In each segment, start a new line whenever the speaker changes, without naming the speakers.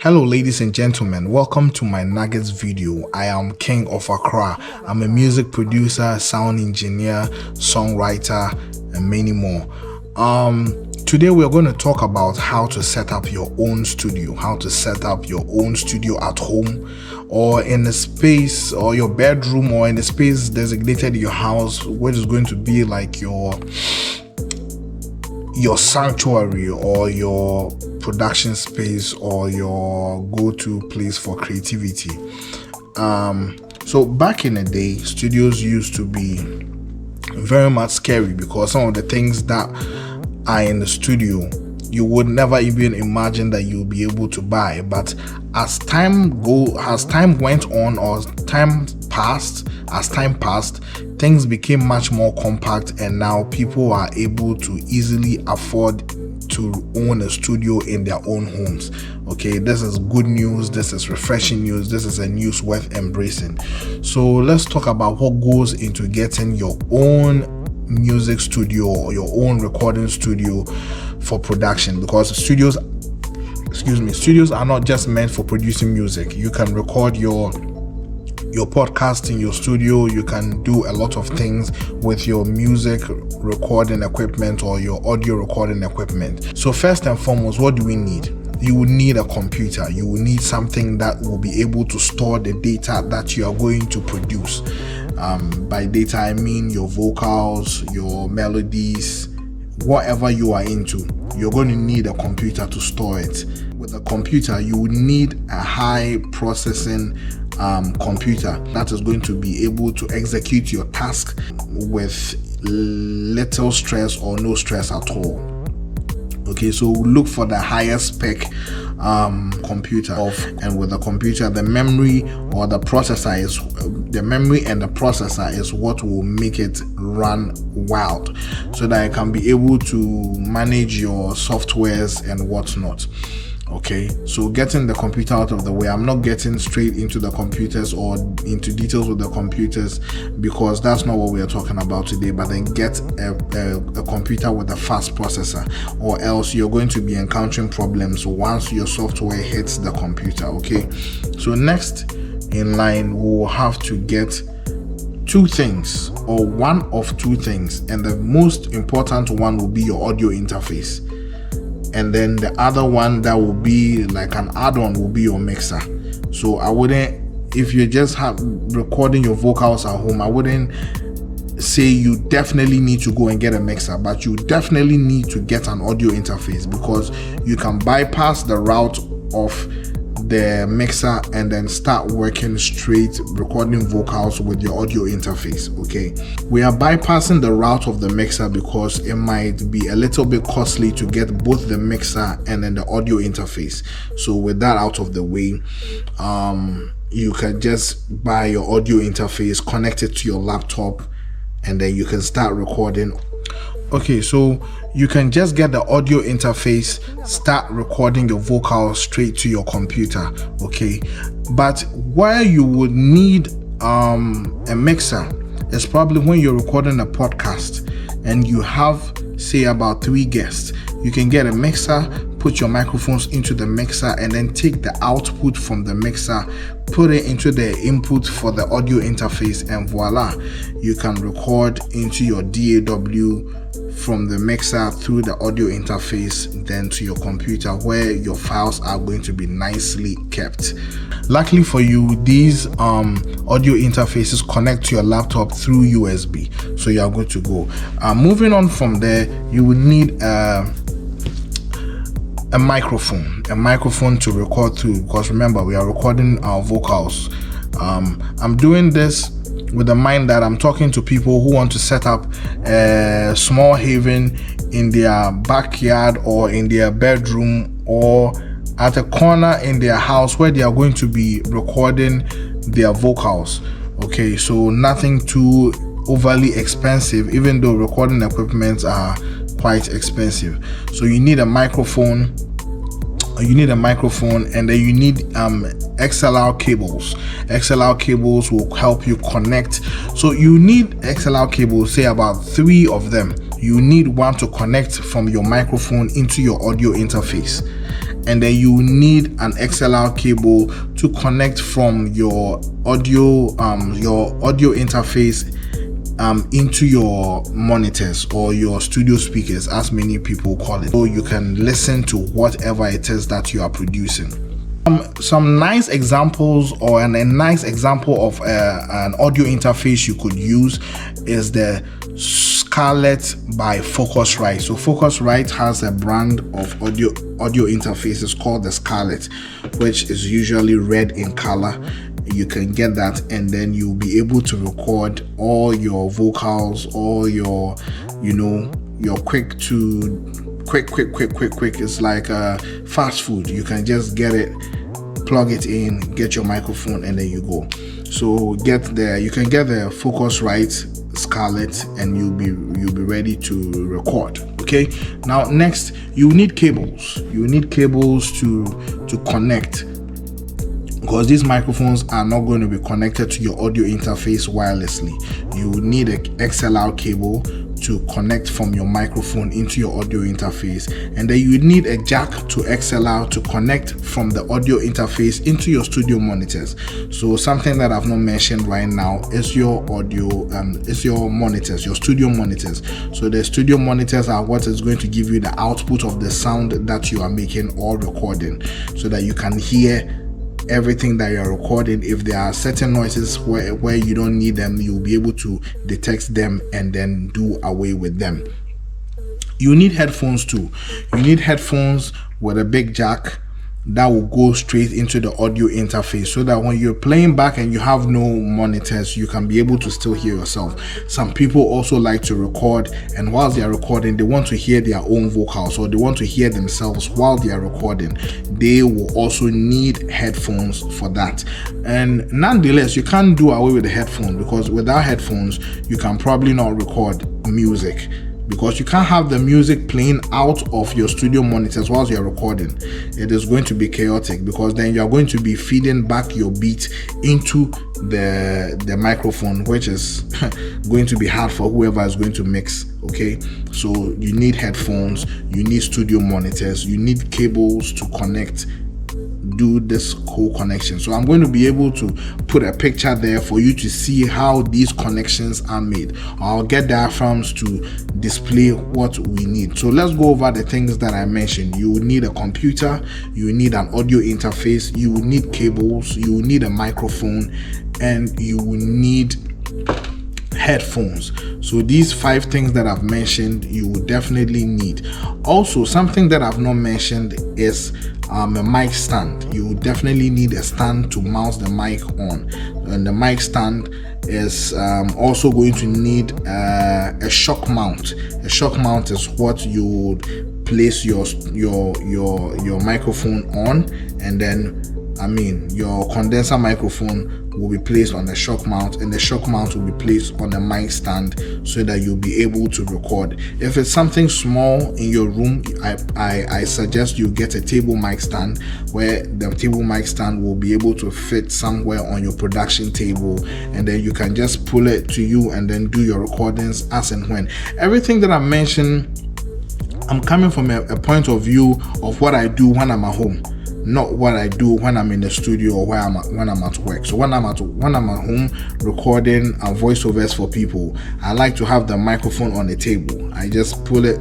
Hello ladies and gentlemen, welcome to my Nuggets video. I am King of Accra. I'm a music producer, sound engineer, songwriter, and many more. Today we're going to talk about how to set up your own studio, at home or in a space or your bedroom or in a space designated in your house, which is going to be like your sanctuary or your production space or your go-to place for creativity. So back in the day, studios used to be very much scary because some of the things that are in the studio you would never even imagine that you'll be able to buy. But as time went on, or as time passed, things became much more compact, and now people are able to easily afford to own a studio in their own homes. Okay, this is good news, this is refreshing news, this is a news worth embracing. So let's talk about what goes into getting your own music studio or your own recording studio for production, because studios are not just meant for producing music. You can record your podcast in your studio. You can do a lot of things with your music recording equipment or your audio recording equipment. So first and foremost, what do we need? You will need a computer. You will need something that will be able to store the data that you are going to produce. By data, I mean your vocals, your melodies, whatever you are into. You're going to need a computer to store it. With a computer, you will need a high processing computer that is going to be able to execute your task with little stress or no stress at all. Okay, so look for the highest spec computer, and with the computer, the memory and the processor is what will make it run wild, so that it can be able to manage your softwares and whatnot. Okay, so getting the computer out of the way, I'm not getting straight into the computers or into details with the computers, because that's not what we are talking about today. But then get a computer with a fast processor, or else you're going to be encountering problems once your software hits the computer. Okay, so next in line, we'll have to get two things, or one of two things, and the most important one will be your audio interface. And then the other one that will be like an add-on will be your mixer. So I wouldn't, if you just have recording your vocals at home, I wouldn't say you definitely need to go and get a mixer, but you definitely need to get an audio interface, because you can bypass the route of the mixer and then start working straight recording vocals with your audio interface. Okay, we are bypassing the route of the mixer because it might be a little bit costly to get both the mixer and then the audio interface. So with that out of the way, you can just buy your audio interface, connect it to your laptop, and then you can start recording. Okay, so you can just get the audio interface, start recording your vocals straight to your computer. Okay, but where you would need a mixer is probably when you're recording a podcast and you have, say, about 3 guests. You can get a mixer, put your microphones into the mixer, and then take the output from the mixer, put it into the input for the audio interface, and voila, you can record into your DAW from the mixer through the audio interface, then to your computer, where your files are going to be nicely kept. Luckily for you, these audio interfaces connect to your laptop through USB, so you are good to go. Moving on from there, you will need a microphone to record through, because remember, we are recording our vocals. I'm doing this with the mind that I'm talking to people who want to set up a small haven in their backyard or in their bedroom or at a corner in their house where they are going to be recording their vocals. Okay, so nothing too overly expensive, even though recording equipment are quite expensive. So you need a microphone, and then you need XLR cables. XLR cables will help you connect. So you need XLR cables, say about 3 of them. You need one to connect from your microphone into your audio interface, and then you need an XLR cable to connect from your audio interface into your monitors or your studio speakers, as many people call it, so you can listen to whatever it is that you are producing. Some nice examples, or a nice example of an audio interface you could use is the Scarlett by Focusrite. So Focusrite has a brand of audio interfaces called the Scarlett, which is usually red in color. You can get that, and then you'll be able to record all your vocals, all your, your quick. It's like fast food. You can just get it, plug it in, get your microphone, and then you go. So you can get the Focusrite Scarlett, and you'll be ready to record. Okay, now next you need cables. You need cables to connect, because these microphones are not going to be connected to your audio interface wirelessly. You need an XLR cable to connect from your microphone into your audio interface, and then you need a jack to XLR to connect from the audio interface into your studio monitors. So something that I've not mentioned right now is your monitors, your studio monitors. So the studio monitors are what is going to give you the output of the sound that you are making or recording, so that you can hear everything that you're recording. If there are certain noises where you don't need them, you'll be able to detect them and then do away with them. You need headphones too. You need headphones with a big jack that will go straight into the audio interface, so that when you're playing back and you have no monitors, you can be able to still hear yourself. Some people also like to record, and whilst they are recording, they want to hear their own vocals, or they want to hear themselves while they are recording. They will also need headphones for that. And nonetheless, you can't do away with the headphones, because without headphones you can probably not record music, because you can't have the music playing out of your studio monitors whilst you're recording. It is going to be chaotic, because then you're going to be feeding back your beat into the microphone, which is going to be hard for whoever is going to mix. Okay, so you need headphones, you need studio monitors, you need cables to connect, do this whole connection. So I'm going to be able to put a picture there for you to see how these connections are made. I'll get diaphragms to display what we need. So let's go over the things that I mentioned. You will need a computer, you will need an audio interface, you will need cables, you will need a microphone, and you will need headphones. So these 5 things that I've mentioned, you will definitely need. Also, something that I've not mentioned is a mic stand. You will definitely need a stand to mount the mic on, and the mic stand is also going to need a shock mount. A shock mount is what you would place your microphone on, and then your condenser microphone will be placed on the shock mount, and the shock mount will be placed on the mic stand, so that you'll be able to record. If it's something small in your room, I suggest you get a table mic stand, where the table mic stand will be able to fit somewhere on your production table, and then you can just pull it to you and then do your recordings as and when. Everything that I mentioned, I'm coming from a point of view of what I do when I'm at home, not what I do when I'm in the studio or when I'm at work. So when I'm at home recording voiceovers for people, I like to have the microphone on the table. I just pull it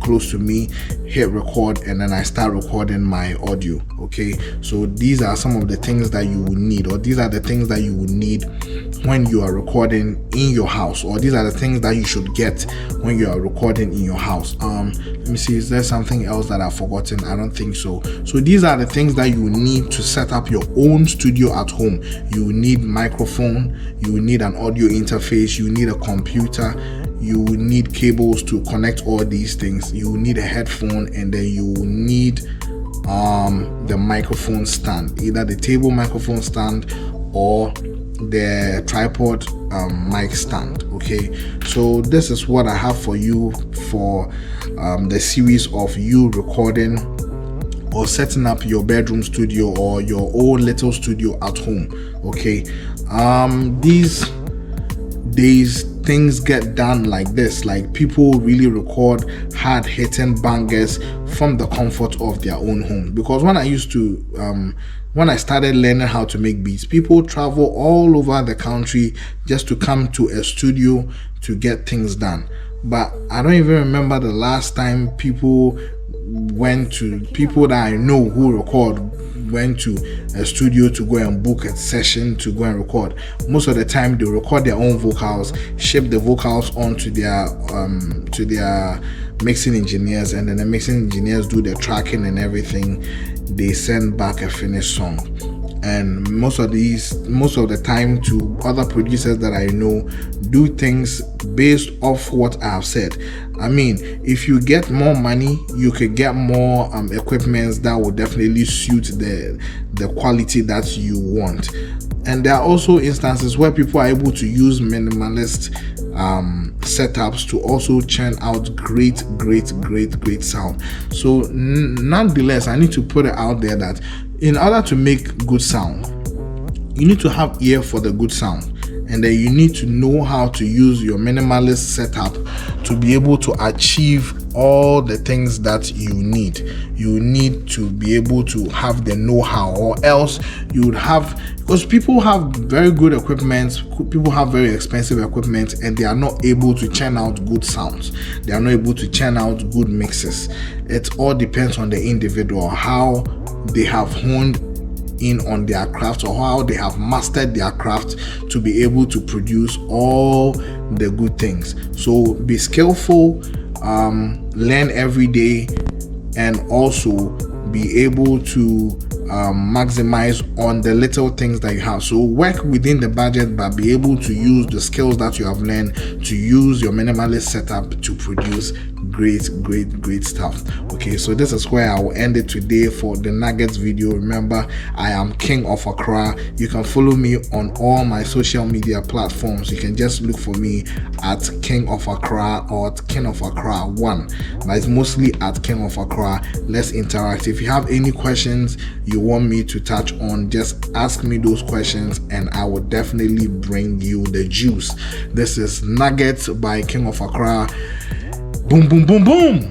close to me, hit record, and then I start recording my audio. Okay, so these are some of the things that you will need, or these are the things that you will need when you are recording in your house, or these are the things that you should get when you are recording in your house. Let me see, is there something else that I've forgotten? I don't think so. So these are the things that you need to set up your own studio at home. You need microphone, you need an audio interface, you need a computer, you will need cables to connect all these things, you will need a headphone, and then you will need the microphone stand, either the table microphone stand or the tripod mic stand. Okay, so this is what I have for you for the series of you recording or setting up your bedroom studio or your own little studio at home. Okay, days things get done like this. Like, people really record hard-hitting bangers from the comfort of their own home. Because when I started learning how to make beats, people travel all over the country just to come to a studio to get things done. But I don't even remember the last time people that I know who record went to a studio to go and book a session to go and record. Most of the time they record their own vocals, ship the vocals on to their mixing engineers, and then the mixing engineers do the tracking and everything. They send back a finished song. And most of the time, to other producers that I know, do things based off what I have said. I mean, if you get more money, you could get more equipment that will definitely suit the quality that you want. And there are also instances where people are able to use minimalist setups to also churn out great sound. So nonetheless, I need to put it out there that in order to make good sound, you need to have ear for the good sound, and then you need to know how to use your minimalist setup to be able to achieve all the things that you need. You need to be able to have the know-how, or else you would have, because people have very good equipment, people have very expensive equipment, and they are not able to churn out good sounds. They are not able to churn out good mixes. It all depends on the individual, how they have honed in on their craft, or how they have mastered their craft to be able to produce all the good things. So be skillful, learn every day, and also be able to maximize on the little things that you have. So work within the budget, but be able to use the skills that you have learned to use your minimalist setup to produce great stuff. Okay, so this is where I will end it today for the Nuggets video. Remember, I am King of Accra. You can follow me on all my social media platforms. You can just look for me at King of Accra or at King of Accra 1, but it's mostly at King of Accra. Let's interact. If you have any questions you want me to touch on, just ask me those questions and I will definitely bring you the juice. This is Nuggets by King of Accra. Boom, boom, boom, boom.